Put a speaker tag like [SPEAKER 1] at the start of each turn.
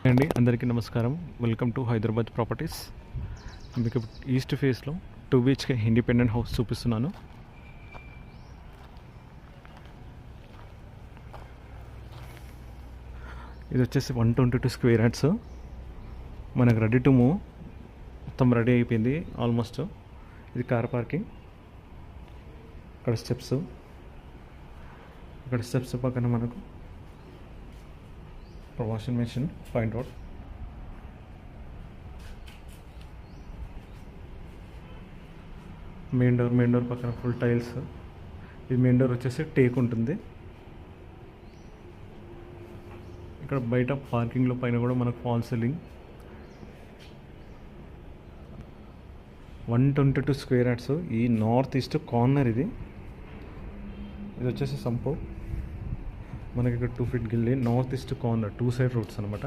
[SPEAKER 1] అండి అందరికీ నమస్కారం. Welcome to Hyderabad properties. మీకు ఈస్ట్ ఫేస్లో 2 BHK ఇండిపెండెంట్ హౌస్ చూపిస్తున్నాను. ఇది వచ్చేసి 122 స్క్వేర్ యార్డ్స్. మనకు రెడీ టు మూవ్, మొత్తం రెడీ అయిపోయింది ఆల్మోస్ట్. ఇది కార్ పార్కింగ్. ఇక్కడ స్టెప్స్ పక్కన మనకు washing machine point out. Main door పక్కన ఫుల్ టైల్స్. ఇది మెయిన్ డోర్ వచ్చేసి టేక్ ఉంటుంది. ఇక్కడ బయట పార్కింగ్లో పైన కూడా మనకు ఫాల్ సీలింగ్. 122 square yards. ఈ నార్త్ ఈస్ట్ కార్నర్ ఇది వచ్చేసి సంపో. మనకి ఇక్కడ 2 feet గిల్లి north east corner 2 side roads అనమాట.